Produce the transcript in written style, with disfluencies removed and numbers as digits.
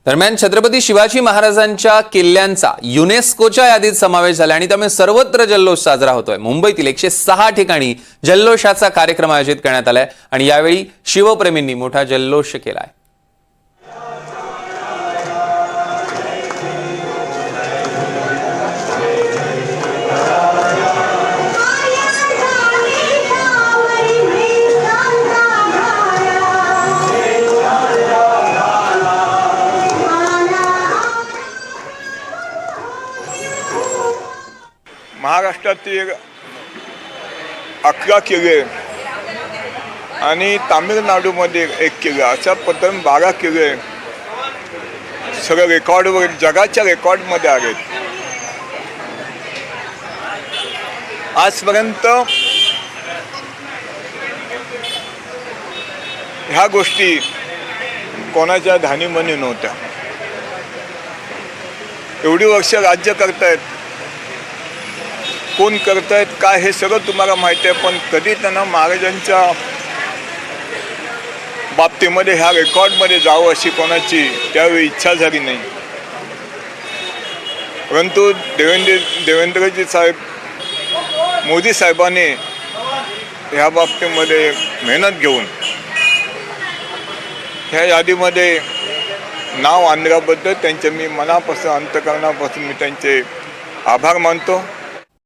दरम्यान छत्रपती शिवाजी महाराजांच्या किल्ल्यांचा युनेस्कोच्या यादीत समावेश झाला आणि त्यामुळे सर्वत्र जल्लोष साजरा होतोय। मुंबईतील 106 ठिकाणी जल्लोषाचा कार्यक्रम आयोजित करण्यात आलाय आणि यावेळी शिवप्रेमींनी मोठा जल्लोष केलाय। महाराष्ट्रातील 11 किल्ले आणि तामिळनाडूमध्ये 1 किल्ला अशा पद्धतीने 12 किल्ले सगळे रेकॉर्डवर जगाच्या रेकॉर्डमध्ये आहेत। आजपर्यंत ह्या गोष्टी कोणाच्या ध्यानीमनी नव्हत्या। एवढी वर्ष राज्य करतायत, कोण करतायत काय हे सगळं तुम्हाला माहिती आहे, पण कधी त्यांना महाराजांच्या बाबतीमध्ये ह्या रेकॉर्डमध्ये जावं अशी कोणाची त्यावेळी इच्छा झाली नाही। परंतु देवेंद्रजी साहेब मोदी साहेबांनी ह्या बाबतीमध्ये मेहनत घेऊन ह्या यादीमध्ये नाव आणल्याबद्दल त्यांचे मी मनापासून अंतःकरणापासून मी त्यांचे आभार मानतो।